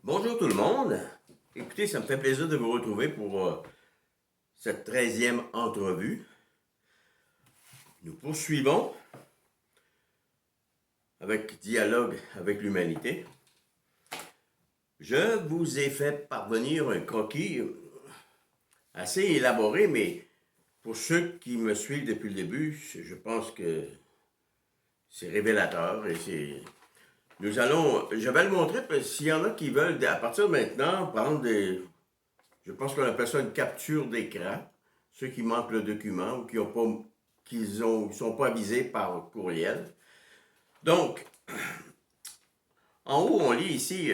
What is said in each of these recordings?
Bonjour tout le monde. Écoutez, ça me fait plaisir de vous retrouver pour cette 13e entrevue. Nous poursuivons avec Dialogue avec l'humanité. Je vous ai fait parvenir un croquis assez élaboré, mais pour ceux qui me suivent depuis le début, je pense que c'est révélateur et c'est... Je vais le montrer parce s'il y en a qui veulent, à partir de maintenant, prendre des... Je pense qu'on appelle ça une capture d'écran. Ceux qui manquent le document ou qui sont pas avisés par courriel. Donc, en haut, on lit ici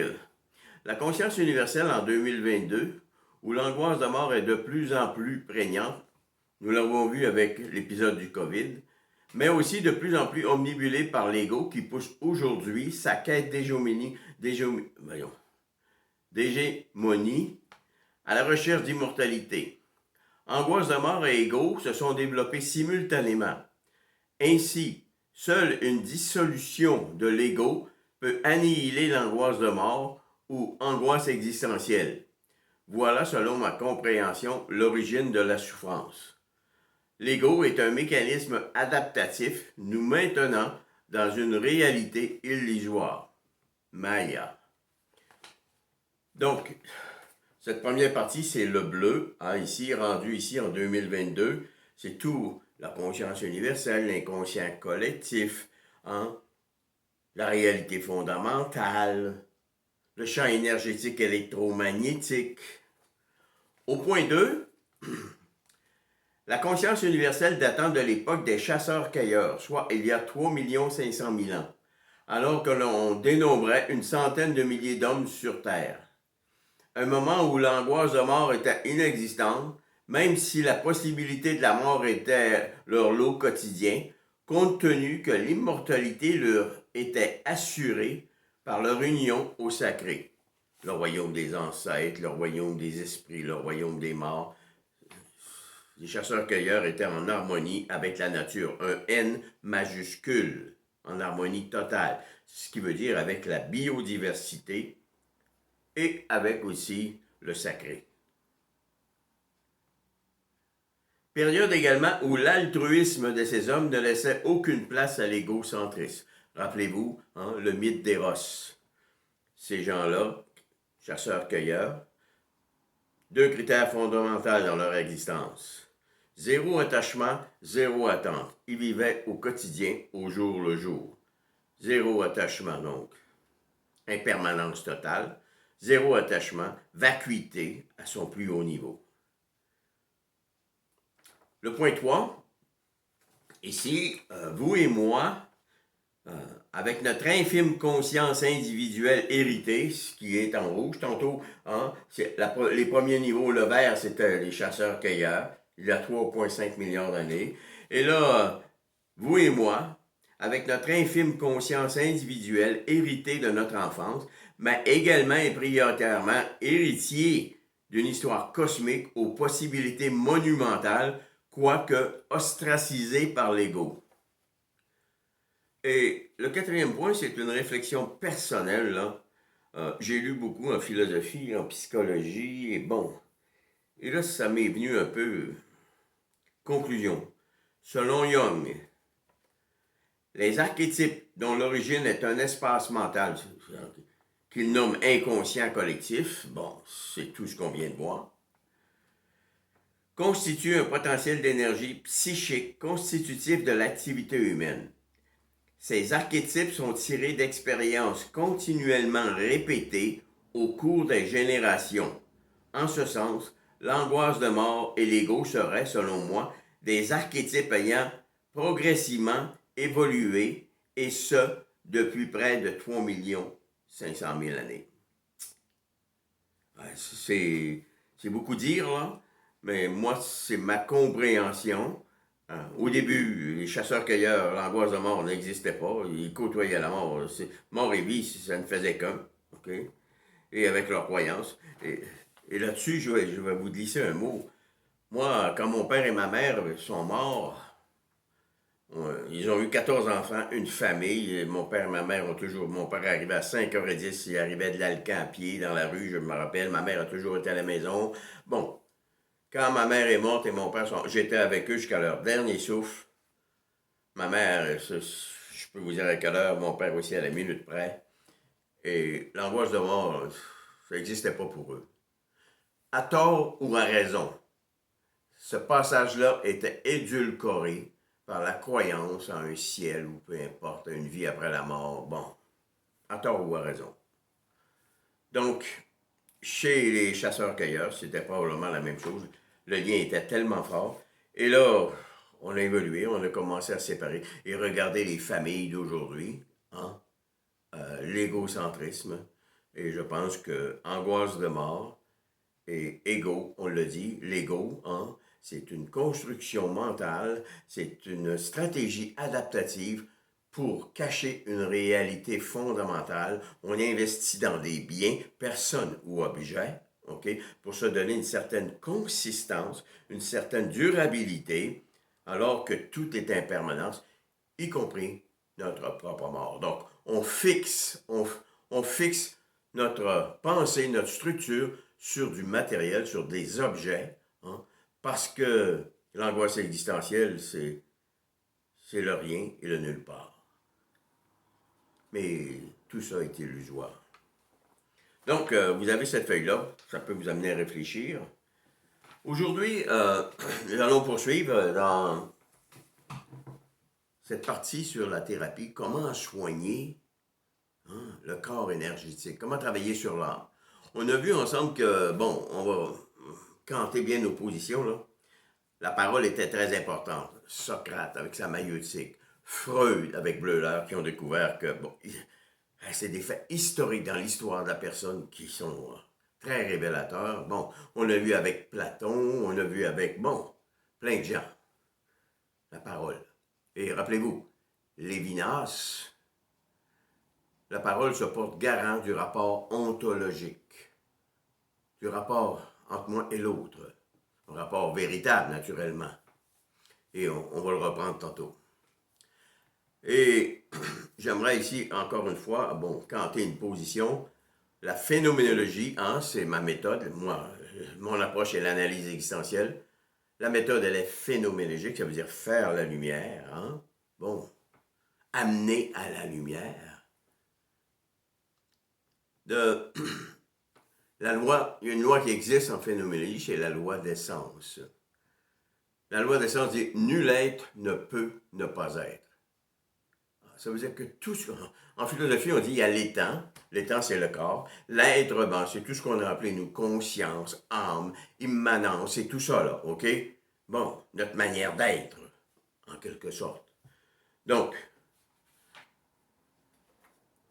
la conscience universelle en 2022, où l'angoisse de mort est de plus en plus prégnante. Nous l'avons vu avec l'épisode du COVID, mais aussi de plus en plus omnibulée par l'ego qui pousse aujourd'hui sa quête d'hégémonie à la recherche d'immortalité. Angoisse de mort et ego se sont développés simultanément. Ainsi, seule une dissolution de l'ego peut annihiler l'angoisse de mort ou angoisse existentielle. Voilà, selon ma compréhension, l'origine de la souffrance. L'ego est un mécanisme adaptatif nous maintenant dans une réalité illusoire. Maya. Donc, cette première partie, c'est le bleu, ici, rendu ici en 2022. C'est tout, la conscience universelle, l'inconscient collectif, la réalité fondamentale, le champ énergétique électromagnétique. Au point 2, la conscience universelle datant de l'époque des chasseurs-cueilleurs, soit il y a 3 500 000 ans, alors que l'on dénombrait une centaine de milliers d'hommes sur Terre. Un moment où l'angoisse de mort était inexistante, même si la possibilité de la mort était leur lot quotidien, compte tenu que l'immortalité leur était assurée par leur union au sacré. Le royaume des ancêtres, le royaume des esprits, le royaume des morts. Les chasseurs-cueilleurs étaient en harmonie avec la nature, un N majuscule, en harmonie totale, ce qui veut dire avec la biodiversité, et avec aussi le sacré. Période également où l'altruisme de ces hommes ne laissait aucune place à l'égocentrisme. Rappelez-vous, le mythe d'Éros. Ces gens-là, chasseurs-cueilleurs, deux critères fondamentaux dans leur existence. Zéro attachement, zéro attente. Ils vivaient au quotidien, au jour le jour. Zéro attachement donc. Impermanence totale. Zéro attachement, vacuité à son plus haut niveau. Le point 3, ici, vous et moi, avec notre infime conscience individuelle héritée, ce qui est en rouge, tantôt, les premiers niveaux, le vert, c'était les chasseurs-cueilleurs, il y a 3,5 milliards d'années. Et là, vous et moi, avec notre infime conscience individuelle héritée de notre enfance, mais également et prioritairement héritier d'une histoire cosmique aux possibilités monumentales, quoique ostracisée par l'ego. Et le quatrième point, c'est une réflexion personnelle. Là. J'ai lu beaucoup en philosophie, en psychologie, et bon. Et là, ça m'est venu un peu... Conclusion. Selon Jung, les archétypes dont l'origine est un espace mental qu'il nomme inconscient collectif, bon, c'est tout ce qu'on vient de voir, constituent un potentiel d'énergie psychique constitutif de l'activité humaine. Ces archétypes sont tirés d'expériences continuellement répétées au cours des générations. En ce sens, l'angoisse de mort et l'ego seraient, selon moi, des archétypes ayant progressivement évolué, et ce, depuis près de 3 500 000 années. C'est beaucoup dire, là, mais moi, c'est ma compréhension. Au début, les chasseurs-cueilleurs, l'angoisse de mort n'existait pas. Ils côtoyaient la mort. Mort et vie, ça ne faisait qu'un. Okay? Et avec leurs croyances. Et là-dessus, je vais vous glisser un mot. Moi, quand mon père et ma mère sont morts, Ils ont eu 14 enfants, une famille. Mon père et ma mère ont toujours... Mon père arrivait à 5h10, il arrivait de l'Alcan à pied dans la rue, je me rappelle. Ma mère a toujours été à la maison. Bon, quand ma mère est morte et mon père sont... J'étais avec eux jusqu'à leur dernier souffle. Ma mère, je peux vous dire à quelle heure, mon père aussi à la minute près. Et l'angoisse de mort, ça n'existait pas pour eux. À tort ou à raison, ce passage-là était édulcoré par la croyance en un ciel ou peu importe, une vie après la mort. Bon, à tort ou à raison. Donc, chez les chasseurs-cueilleurs, c'était probablement la même chose. Le lien était tellement fort. Et là, on a évolué, on a commencé à se séparer. Et regardez les familles d'aujourd'hui, hein? L'égocentrisme. Et je pense que angoisse de mort et ego, on le dit, l'ego, hein? C'est une construction mentale, c'est une stratégie adaptative pour cacher une réalité fondamentale. On investit dans des biens, personnes ou objets, OK, pour se donner une certaine consistance, une certaine durabilité, alors que tout est impermanence, y compris notre propre mort. Donc, on fixe notre pensée, notre structure sur du matériel, sur des objets, hein, parce que l'angoisse existentielle, c'est le rien et le nulle part. Mais tout ça est illusoire. Donc, vous avez cette feuille-là, ça peut vous amener à réfléchir. Aujourd'hui, nous allons poursuivre dans cette partie sur la thérapie, comment soigner, hein, le corps énergétique, comment travailler sur l'âme. On a vu ensemble que, bon, on va canter bien nos positions, là. La parole était très importante. Socrate avec sa maïeutique, Freud avec Bleuler qui ont découvert que, bon, c'est des faits historiques dans l'histoire de la personne qui sont très révélateurs. Bon, on l'a vu avec Platon, on l'a vu avec, bon, plein de gens. La parole. Et rappelez-vous, Lévinas, la parole se porte garant du rapport ontologique, du rapport entre moi et l'autre, un rapport véritable naturellement. Et on va le reprendre tantôt. Et j'aimerais ici, encore une fois, bon, canter une position. La phénoménologie, hein, c'est ma méthode. Moi, mon approche est l'analyse existentielle. La méthode, elle est phénoménologique, ça veut dire faire la lumière, hein. Bon, amener à la lumière. La loi, il y a une loi qui existe en phénoménologie, c'est la loi d'essence. La loi d'essence dit « nul être ne peut ne pas être ». Ça veut dire que tout ce en philosophie, on dit il y a l'étant. L'étant, c'est le corps. L'être, ben, c'est tout ce qu'on a appelé, nous, conscience, âme, immanence, c'est tout ça, là, OK? Bon, notre manière d'être, en quelque sorte. Donc,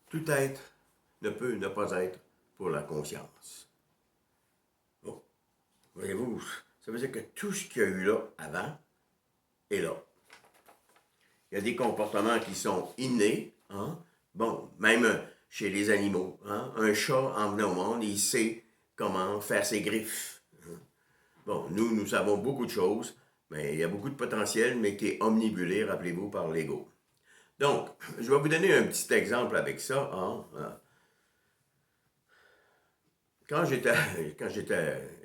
tout être ne peut ne pas être pour la conscience. Bon, voyez-vous, ça veut dire que tout ce qu'il y a eu là avant est là. Il y a des comportements qui sont innés, hein? Bon, même chez les animaux, hein? Un chat en venant au monde, il sait comment faire ses griffes. Hein? Bon, nous savons beaucoup de choses, mais il y a beaucoup de potentiel, mais qui est omnibulé, rappelez-vous, par l'ego. Donc, je vais vous donner un petit exemple avec ça. Hein? Quand j'étais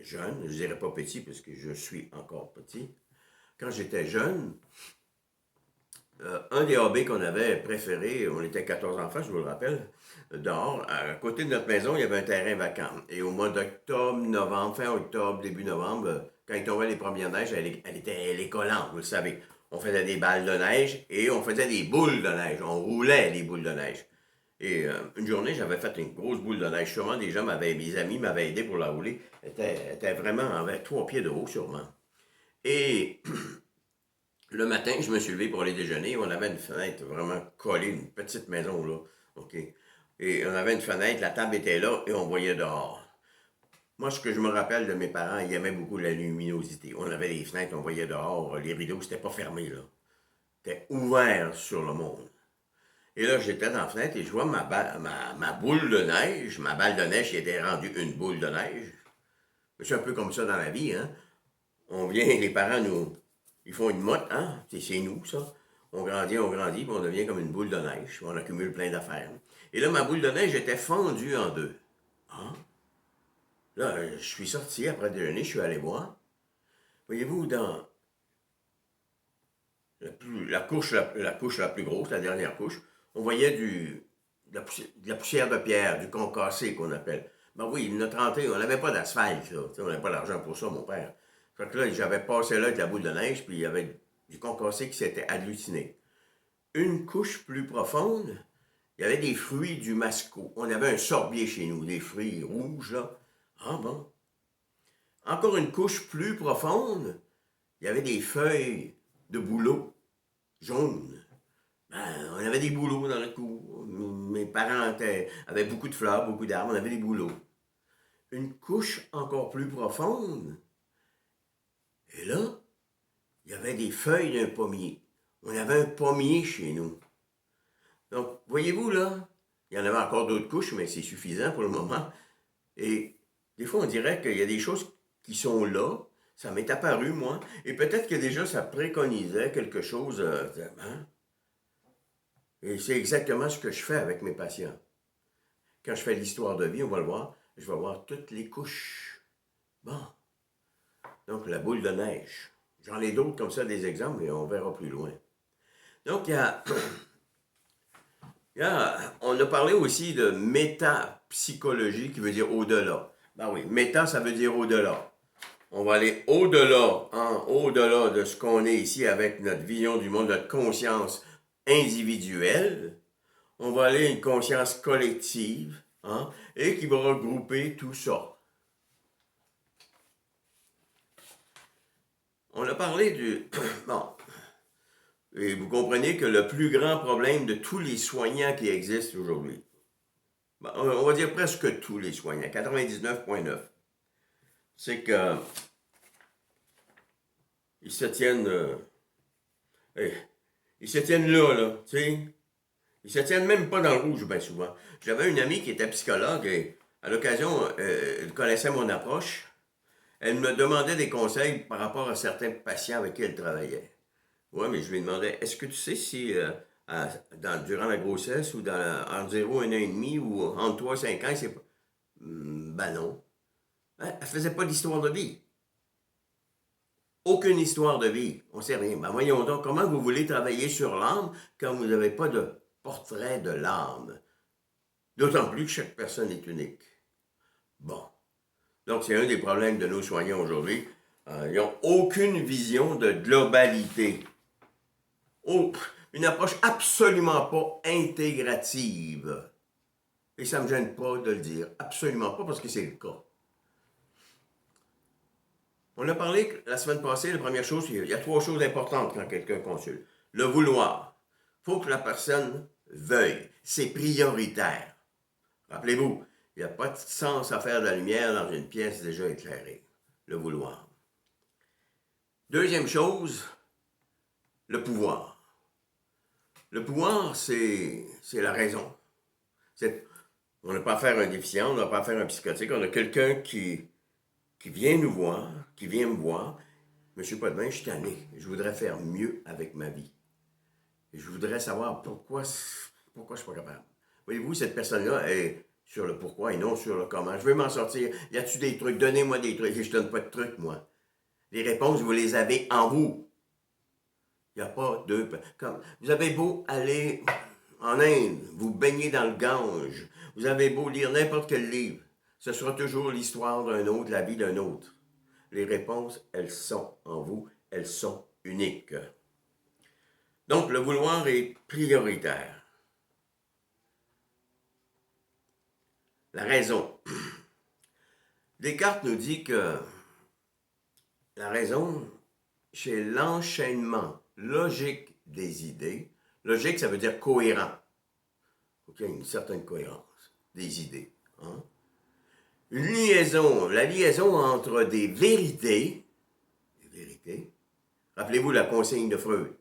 jeune, je dirais pas petit, parce que je suis encore petit, quand j'étais jeune, un des hobbies qu'on avait préféré, on était 14 enfants, je vous le rappelle, dehors, à côté de notre maison, il y avait un terrain vacant. Et au mois d'octobre, novembre, fin octobre, début novembre, quand il tombait les premières neiges, elle est collante, vous le savez. On faisait des balles de neige et on faisait des boules de neige. On roulait les boules de neige. Et une journée, j'avais fait une grosse boule de neige. Sûrement, mes amis m'avaient aidé pour la rouler. Elle était vraiment avec 3 pieds de haut, sûrement. Et le matin, je me suis levé pour aller déjeuner. On avait une fenêtre vraiment collée, une petite maison, là. OK. Et on avait une fenêtre, la table était là et on voyait dehors. Moi, ce que je me rappelle de mes parents, ils aimaient beaucoup la luminosité. On avait des fenêtres, on voyait dehors. Les rideaux, c'était pas fermé, là. C'était ouvert sur le monde. Et là, j'étais dans la fenêtre et je vois ma boule de neige, ma balle de neige qui était rendue une boule de neige. C'est un peu comme ça dans la vie, hein. On vient, les parents ils font une motte, hein, c'est nous, ça. on grandit, puis on devient comme une boule de neige, puis on accumule plein d'affaires. Et là, ma boule de neige était fondue en deux. Ah. Là, je suis sorti après déjeuner, je suis allé voir. Voyez-vous, dans la couche la plus grosse, la dernière couche, on voyait de la poussière de pierre, du concassé qu'on appelle. Ben oui, il en a 30, on n'avait pas d'asphalte, là. On n'avait pas l'argent pour ça, mon père. Fait que là, j'avais passé là avec la boule de neige, puis il y avait du concassé qui s'était agglutiné. Une couche plus profonde, il y avait des fruits du masco. On avait un sorbier chez nous, des fruits rouges, là. Ah bon? Encore une couche plus profonde, il y avait des feuilles de bouleau jaunes. Ben, on avait des bouleaux dans le cour. Mes parents avaient beaucoup de fleurs, beaucoup d'arbres, on avait des bouleaux. Une couche encore plus profonde, et là, il y avait des feuilles d'un pommier. On avait un pommier chez nous. Donc, voyez-vous là, il y en avait encore d'autres couches, mais c'est suffisant pour le moment. Et des fois, on dirait qu'il y a des choses qui sont là. Ça m'est apparu, moi. Et peut-être que déjà, ça préconisait quelque chose. Hein? Et c'est exactement ce que je fais avec mes patients. Quand je fais l'histoire de vie, on va le voir, je vais voir toutes les couches. Bon. Donc, la boule de neige. J'en ai d'autres comme ça, des exemples, mais on verra plus loin. Donc, on a parlé aussi de métapsychologie, qui veut dire au-delà. Ben oui, méta, ça veut dire au-delà. On va aller au-delà, hein, au-delà de ce qu'on est ici avec notre vision du monde, notre conscience individuelle. On va aller à une conscience collective, hein, et qui va regrouper tout ça. On a parlé du... Bon, et vous comprenez que le plus grand problème de tous les soignants qui existent aujourd'hui, on va dire presque tous les soignants, 99,9, c'est que ils se tiennent, ils se tiennent là, tu sais. Ils se tiennent même pas dans le rouge, bien souvent. J'avais une amie qui était psychologue et à l'occasion, elle connaissait mon approche. Elle me demandait des conseils par rapport à certains patients avec qui elle travaillait. Oui, mais je lui demandais, est-ce que tu sais si durant la grossesse ou entre 0 et 1 an et demi ou entre 3 et 5 ans, c'est pas... Ben non. Elle faisait pas d'histoire de vie. Aucune histoire de vie. On sait rien. Ben voyons donc, comment vous voulez travailler sur l'âme quand vous n'avez pas de portrait de l'âme? D'autant plus que chaque personne est unique. Bon. Donc, c'est un des problèmes de nos soignants aujourd'hui. Ils n'ont aucune vision de globalité. Une approche absolument pas intégrative. Et ça ne me gêne pas de le dire. Absolument pas, parce que c'est le cas. On a parlé la semaine passée, la première chose, il y a 3 choses importantes quand quelqu'un consulte. Le vouloir. Il faut que la personne veuille. C'est prioritaire. Rappelez-vous, il n'y a pas de sens à faire de la lumière dans une pièce déjà éclairée. Le vouloir. Deuxième chose, le pouvoir. Le pouvoir, c'est la raison. On n'a pas affaire à un déficient, on n'a pas affaire à un psychotique, on a quelqu'un qui vient nous voir, qui vient me voir. Monsieur Potvin, je suis tanné. Je voudrais faire mieux avec ma vie. Et je voudrais savoir pourquoi je ne suis pas capable. Voyez-vous, cette personne-là est sur le pourquoi et non sur le comment. Je veux m'en sortir. Y a-tu des trucs? Donnez-moi des trucs. Et je ne donne pas de trucs, moi. Les réponses, vous les avez en vous. Il n'y a pas de... Comme, vous avez beau aller en Inde, vous baigner dans le Gange, vous avez beau lire n'importe quel livre, ce sera toujours l'histoire d'un autre, la vie d'un autre. Les réponses, elles sont en vous, elles sont uniques. Donc, le vouloir est prioritaire. La raison. Descartes nous dit que la raison, c'est l'enchaînement logique des idées. Logique, ça veut dire cohérent. Il y a une certaine cohérence des idées. Hein? Une liaison, la liaison entre des vérités, rappelez-vous la consigne de Freud,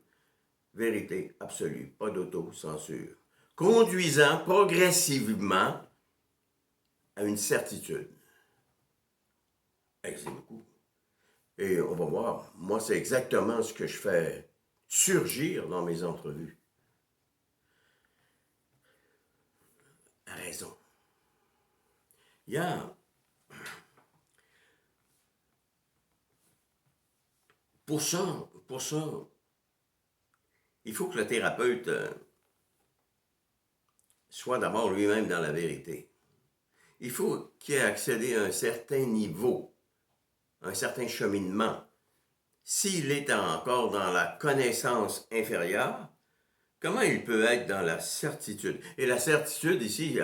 vérité absolue, pas d'autocensure, conduisant progressivement à une certitude. C'est beaucoup. Et on va voir, moi c'est exactement ce que je fais surgir dans mes entrevues. A raison. Il y a, pour ça, il faut que le thérapeute soit d'abord lui-même dans la vérité. Il faut qu'il ait accédé à un certain niveau, un certain cheminement. S'il est encore dans la connaissance inférieure, comment il peut être dans la certitude? Et la certitude ici,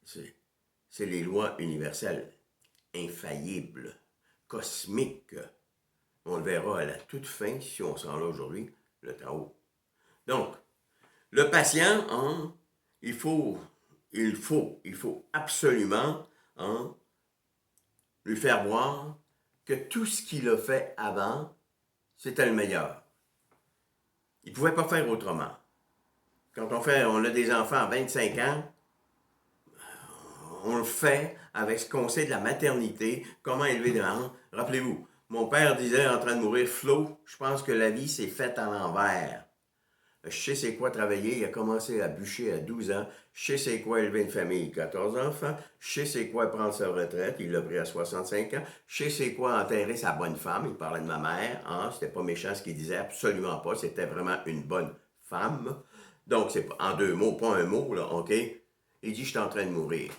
c'est les lois universelles, infaillibles, cosmiques. On le verra à la toute fin, si on s'en va aujourd'hui, le Tao. Donc, le patient, hein, il faut absolument lui faire voir que tout ce qu'il a fait avant, c'était le meilleur. Il ne pouvait pas faire autrement. Quand on a des enfants à 25 ans, on le fait avec ce qu'on sait de la maternité, comment élever des enfants. Rappelez-vous, mon père disait en train de mourir, Flo, je pense que la vie s'est faite à l'envers. Je sais c'est quoi travailler, il a commencé à bûcher à 12 ans, je sais c'est quoi élever une famille, 14 enfants, je sais c'est quoi prendre sa retraite, il l'a pris à 65 ans, je sais c'est quoi enterrer sa bonne femme, il parlait de ma mère, hein, c'était pas méchant ce qu'il disait, absolument pas, c'était vraiment une bonne femme. Donc, c'est en 2 mots, pas un mot, là, OK? Il dit, je suis en train de mourir.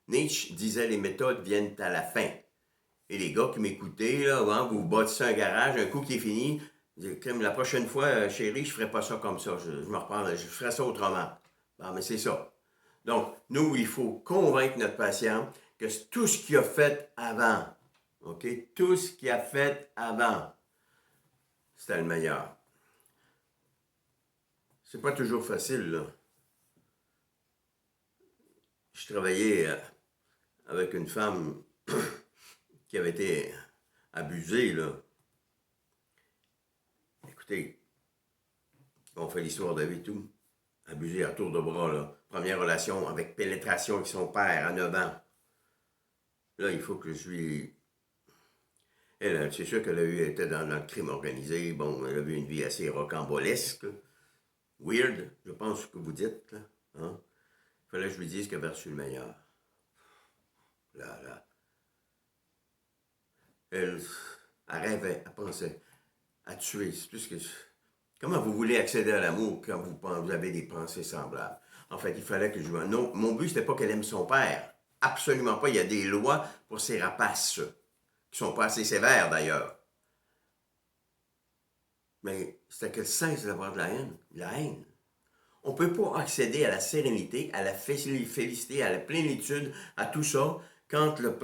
Nietzsche disait, les méthodes viennent à la fin. Et les gars qui m'écoutaient, là, hein, vous bâtissez un garage, un coup qui est fini, la prochaine fois, chérie, je ferai pas ça comme ça. Je me reprends, je ferai ça autrement. Bon, mais c'est ça. Donc, nous, il faut convaincre notre patient que tout ce qu'il a fait avant, OK? Tout ce qu'il a fait avant, c'était le meilleur. C'est pas toujours facile, là. Je travaillais avec une femme qui avait été abusée, là. Écoutez, on fait l'histoire de vie et tout. Abusée à tour de bras, là. Première relation avec pénétration avec son père à 9 ans. Là, il faut que je lui... Elle, c'est sûr qu'elle était dans le crime organisé. Bon, elle a eu une vie assez rocambolesque. Weird, je pense ce que vous dites, là. Hein? Il fallait que je lui dise qu'elle avait reçu le meilleur. Là. Elle rêvait, elle pensait à tuer. C'est plus que... Comment vous voulez accéder à l'amour quand vous avez des pensées semblables? En fait, il fallait que je... Non, mon but, c'était pas qu'elle aime son père. Absolument pas. Il y a des lois pour ces rapaces, qui sont pas assez sévères, d'ailleurs. Mais c'était qu'elle cesse d'avoir de la haine. La haine. On ne peut pas accéder à la sérénité, à la félicité, à la plénitude, à tout ça, quand le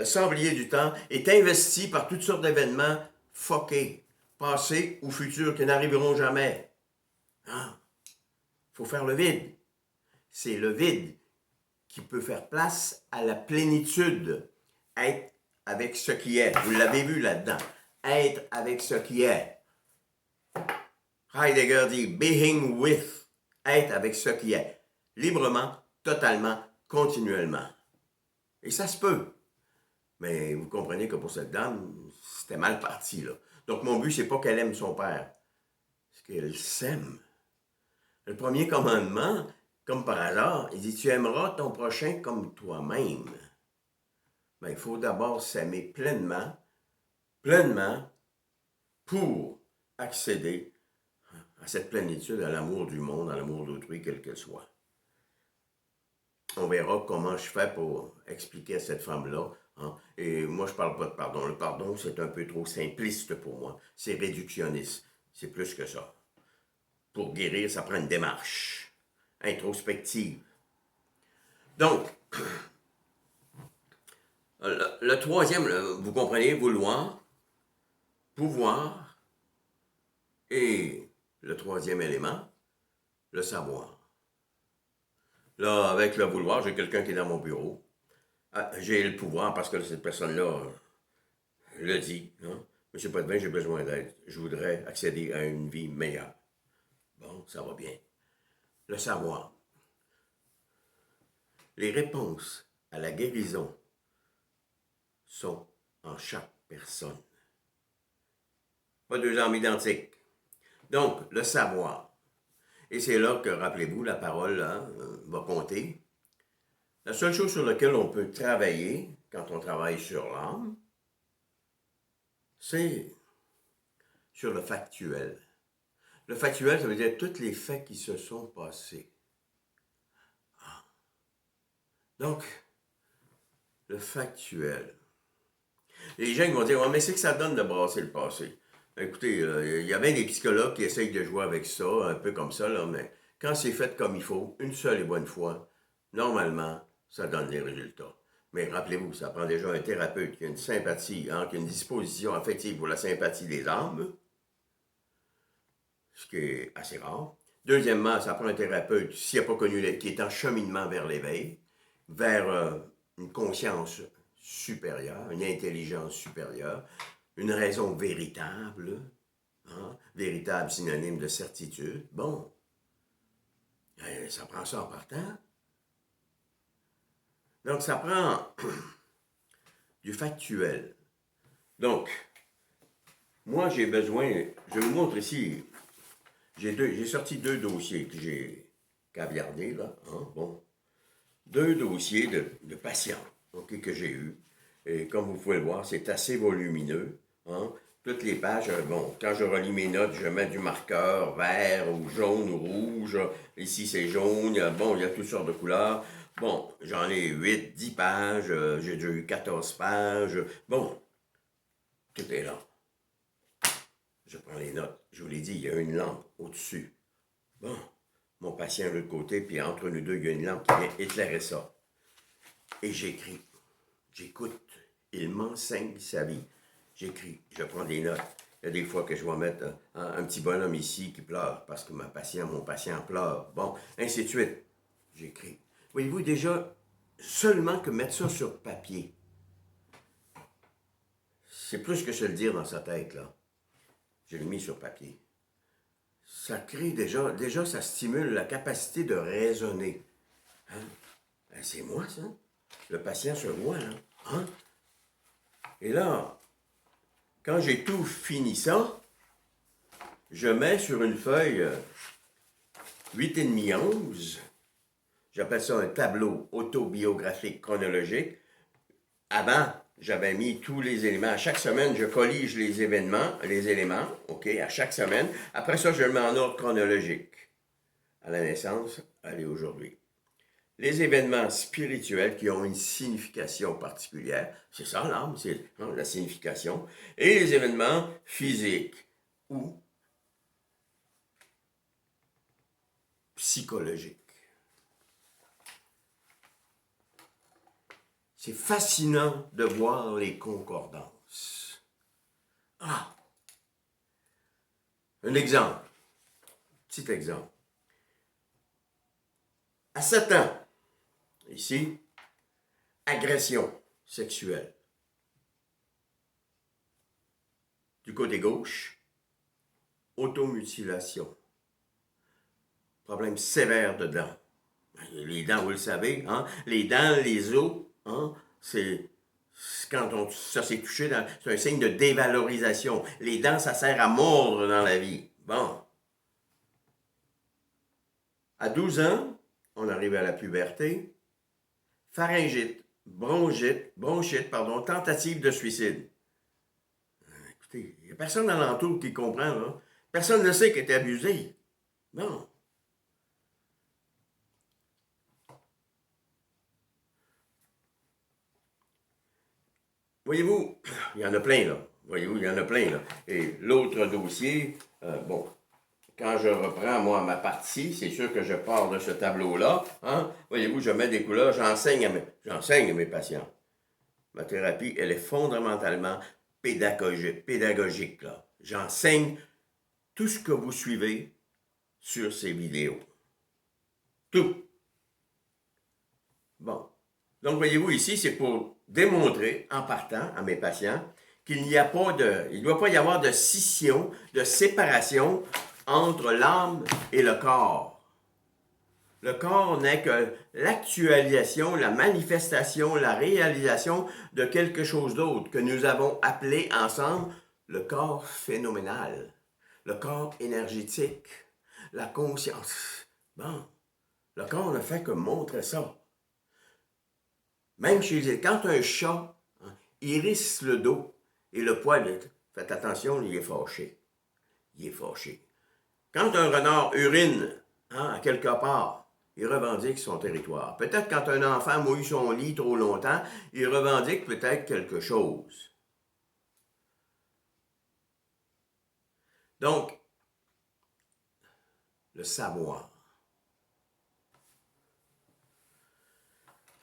sablier du temps est investi par toutes sortes d'événements fuckés, passés ou futurs, qui n'arriveront jamais. Il faut faire le vide. C'est le vide qui peut faire place à la plénitude. Être avec ce qui est. Vous l'avez vu là-dedans. Être avec ce qui est. Heidegger dit being with. Être avec ce qui est. Librement, totalement, continuellement. Et ça se peut. Mais vous comprenez que pour cette dame, c'était mal parti, là. Donc mon but, c'est pas qu'elle aime son père. C'est qu'elle s'aime. Le premier commandement, comme par hasard, il dit, tu aimeras ton prochain comme toi-même. Ben, il faut d'abord s'aimer pleinement, pour accéder à cette plénitude, à l'amour du monde, à l'amour d'autrui, quel qu'elle soit. On verra comment je fais pour expliquer à cette femme-là. Hein. Et moi, je ne parle pas de pardon. Le pardon, c'est un peu trop simpliste pour moi. C'est réductionniste. C'est plus que ça. Pour guérir, ça prend une démarche introspective. Donc, le troisième, vous comprenez, vouloir, pouvoir, et le troisième élément, le savoir. Là, avec le vouloir, j'ai quelqu'un qui est dans mon bureau. J'ai le pouvoir parce que cette personne-là le dit. Hein? Monsieur Potvin, j'ai besoin d'aide. Je voudrais accéder à une vie meilleure. Bon, ça va bien. Le savoir. Les réponses à la guérison sont en chaque personne. pas deux âmes identiques. Donc, le savoir. Et c'est là que, rappelez-vous, la parole hein, va compter. La seule chose sur laquelle on peut travailler quand on travaille sur l'âme, c'est sur le factuel. Le factuel, ça veut dire tous les faits qui se sont passés. Donc, le factuel. Les gens vont dire, ouais, mais c'est que ça donne de brasser le passé. Écoutez, il y a bien des psychologues qui essayent de jouer avec ça, un peu comme ça, là, mais quand c'est fait comme il faut, une seule et bonne fois, normalement, ça donne les résultats. Mais rappelez-vous, ça prend déjà un thérapeute qui a une sympathie, hein, qui a une disposition affective pour la sympathie des âmes, ce qui est assez rare. Deuxièmement, ça prend un thérapeute, s'il n'a pas connu, qui est en cheminement vers l'éveil, vers une conscience supérieure, une intelligence supérieure, une raison véritable, hein, véritable synonyme de certitude. Bon, ça prend ça en partant. Donc, ça prend du factuel. Donc, moi, j'ai besoin, je vous montre ici, j'ai sorti 2 dossiers que j'ai caviardés, là, hein, bon. 2 dossiers de patients, okay, que j'ai eus. Et comme vous pouvez le voir, c'est assez volumineux, hein. Toutes les pages, bon, quand je relis mes notes, je mets du marqueur vert ou jaune ou rouge. Ici, c'est jaune. Bon, il y a toutes sortes de couleurs. Bon, j'en ai 8, 10 pages. J'ai déjà eu 14 pages. Bon, tout est là. Je prends les notes. Je vous l'ai dit, il y a une lampe au-dessus. Bon, mon patient de l'autre côté, puis entre nous deux, il y a une lampe qui vient éclairer ça. Et j'écris. J'écoute. Il m'enseigne sa vie. J'écris, je prends des notes. Il y a des fois que je vais mettre un petit bonhomme ici qui pleure parce que mon patient pleure. Bon, ainsi de suite. J'écris. Voyez-vous, déjà, seulement que mettre ça sur papier, c'est plus que se le dire dans sa tête, là. Je l'ai mis sur papier. Ça crée déjà ça stimule la capacité de raisonner. Hein? Ben, c'est moi, ça. Le patient se voit, là. Hein? Et là, quand j'ai tout fini ça, je mets sur une feuille 8,5 11. J'appelle ça un tableau autobiographique chronologique. Avant, j'avais mis tous les éléments. À chaque semaine, je collige les éléments, OK, à chaque semaine. Après ça, je le mets en ordre chronologique. À la naissance, allez aujourd'hui. Les événements spirituels qui ont une signification particulière, c'est ça l'âme, c'est la signification, et les événements physiques ou psychologiques. C'est fascinant de voir les concordances. Ah! Un exemple, petit exemple. À 7 ans, ici, agression sexuelle. Du côté gauche, automutilation. Problème sévère de dents. Les dents, vous le savez, hein? Les dents, les os, hein? C'est quand ça s'est touché, c'est un signe de dévalorisation. Les dents, ça sert à mordre dans la vie. Bon. À 12 ans, on arrive à la puberté. Pharyngite, bronchite, tentative de suicide. Écoutez, il n'y a personne alentour qui comprend, là. Personne ne sait qu'elle est abusée. Non. Voyez-vous, il y en a plein, là. Voyez-vous, il y en a plein, là. Et l'autre dossier, bon, quand je reprends, moi, ma partie, c'est sûr que je pars de ce tableau-là. Hein? Voyez-vous, je mets des couleurs, j'enseigne à mes patients. Ma thérapie, elle est fondamentalement pédagogique, là. J'enseigne tout ce que vous suivez sur ces vidéos. Tout. Bon. Donc, voyez-vous, ici, c'est pour démontrer, en partant à mes patients, qu'il n'y a pas il ne doit pas y avoir de scission, de séparation entre l'âme et le corps. Le corps n'est que l'actualisation, la manifestation, la réalisation de quelque chose d'autre que nous avons appelé ensemble le corps phénoménal, le corps énergétique, la conscience. Bon, le corps ne fait que montrer ça. Même chez quand un chat hérisse le dos et le poil, faites attention, il est fâché. Il est fâché. Quand un renard urine à quelque part, il revendique son territoire. Peut-être quand un enfant mouille son lit trop longtemps, il revendique peut-être quelque chose. Donc, le savoir.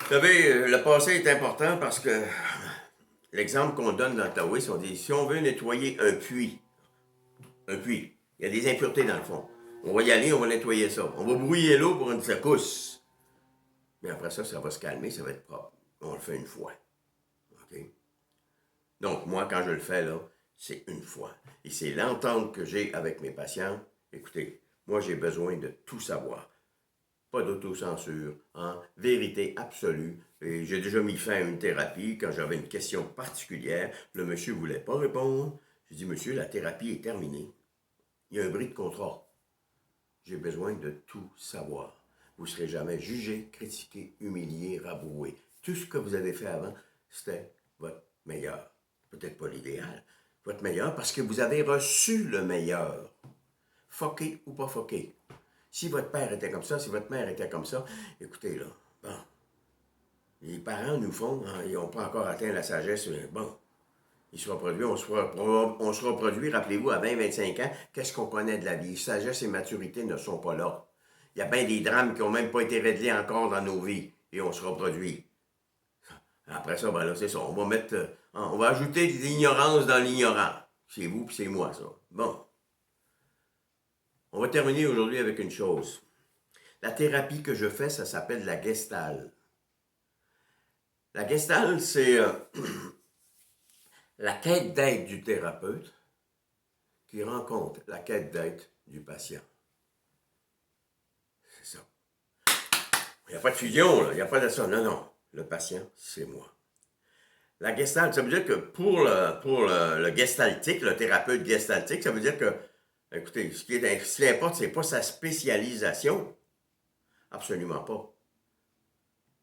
Vous savez, le passé est important parce que l'exemple qu'on donne dans le taoïsme, on dit si on veut nettoyer un puits, il y a des impuretés dans le fond. On va y aller, on va nettoyer ça. On va brouiller l'eau pour une secousse. Mais après ça, ça va se calmer, ça va être propre. On le fait une fois. OK? Donc, moi, quand je le fais, là, c'est une fois. Et c'est l'entente que j'ai avec mes patients. Écoutez, moi, j'ai besoin de tout savoir. Pas d'autocensure, vérité absolue. Et j'ai déjà mis fin à une thérapie quand j'avais une question particulière. Le monsieur ne voulait pas répondre. J'ai dit, monsieur, la thérapie est terminée. Il y a un bris de contrat. J'ai besoin de tout savoir. Vous ne serez jamais jugé, critiqué, humilié, rabroué. Tout ce que vous avez fait avant, c'était votre meilleur. Peut-être pas l'idéal, votre meilleur parce que vous avez reçu le meilleur. Foqué ou pas foqué. Si votre père était comme ça, si votre mère était comme ça, écoutez là, bon, les parents nous font, ils n'ont pas encore atteint la sagesse, bon, ils se reproduisent, on se reproduit, rappelez-vous, à 20-25 ans, qu'est-ce qu'on connaît de la vie? Sagesse et maturité ne sont pas là. Il y a bien des drames qui n'ont même pas été réglés encore dans nos vies, et on se reproduit. Après ça, ben là, c'est ça, on va mettre, on va ajouter de l'ignorance dans l'ignorant. C'est vous puis c'est moi, ça. Bon. On va terminer aujourd'hui avec une chose. La thérapie que je fais, ça s'appelle la Gestalt. La Gestalt, c'est la quête d'être du thérapeute qui rencontre la quête d'être du patient. C'est ça. Il n'y a pas de fusion, là. Il n'y a pas de ça. Non, non. Le patient, c'est moi. La Gestalt, ça veut dire que pour le gestaltique, le thérapeute gestaltique, ça veut dire que, écoutez, ce qui importe, ce n'est pas sa spécialisation. Absolument pas.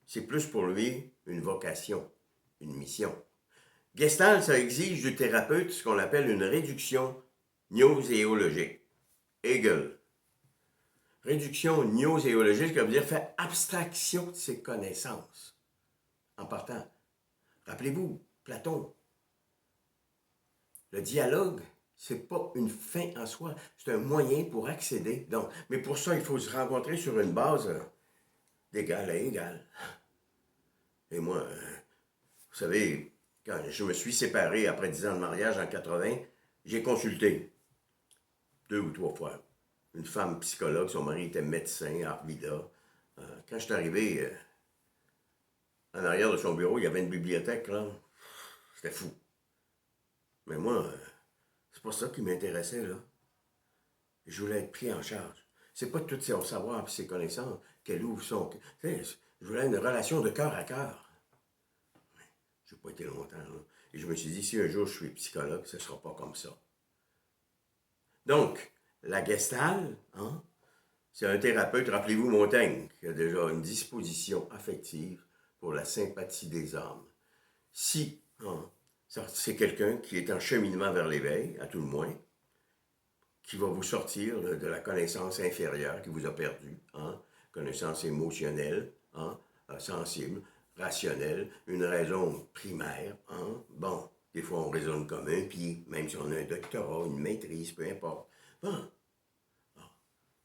C'est plus pour lui une vocation, une mission. Gestalt, ça exige du thérapeute ce qu'on appelle une réduction gnoséologique. Hegel. Réduction gnoséologique, ça veut dire faire abstraction de ses connaissances. En partant, rappelez-vous, Platon, le dialogue, c'est pas une fin en soi, c'est un moyen pour accéder. Donc, mais pour ça, il faut se rencontrer sur une base d'égal à égal. Et moi, vous savez, quand je me suis séparé après 10 ans de mariage en 80, j'ai consulté 2 ou 3 fois une femme psychologue, son mari était médecin à Arvida. Quand je suis arrivé en arrière de son bureau, il y avait une bibliothèque, là. C'était fou. Mais moi, c'est pas ça qui m'intéressait, là. Je voulais être pris en charge. C'est pas tout son savoir et ses connaissances qu'elle ouvre son... Je voulais une relation de cœur à cœur. Je n'ai pas été longtemps, là. Et je me suis dit, si un jour je suis psychologue, ce ne sera pas comme ça. Donc, la Gestalt, c'est un thérapeute, rappelez-vous Montaigne, qui a déjà une disposition affective pour la sympathie des âmes. Si c'est quelqu'un qui est en cheminement vers l'éveil, à tout le moins, qui va vous sortir de la connaissance inférieure qui vous a perdu, connaissance émotionnelle, sensible, rationnelle, une raison primaire. Bon, des fois on raisonne comme un pied, même si on a un doctorat, une maîtrise, peu importe. Bon.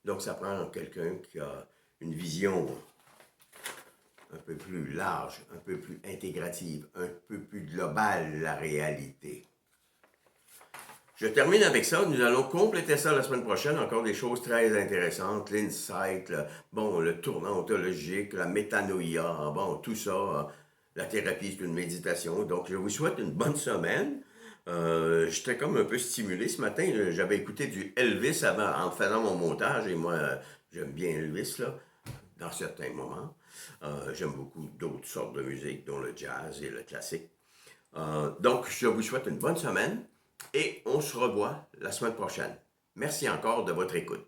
Donc ça prend quelqu'un qui a une vision un peu plus large, un peu plus intégrative, un peu plus globale de la réalité. Je termine avec ça. Nous allons compléter ça la semaine prochaine. Encore des choses très intéressantes. L'insight, le tournant ontologique, la métanoïa, tout ça. La thérapie, c'est une méditation. Donc, je vous souhaite une bonne semaine. J'étais comme un peu stimulé ce matin. J'avais écouté du Elvis avant, en faisant mon montage. Et moi, j'aime bien Elvis, là, dans certains moments. J'aime beaucoup d'autres sortes de musique, dont le jazz et le classique. Donc, je vous souhaite une bonne semaine. et on se revoit la semaine prochaine. Merci encore de votre écoute.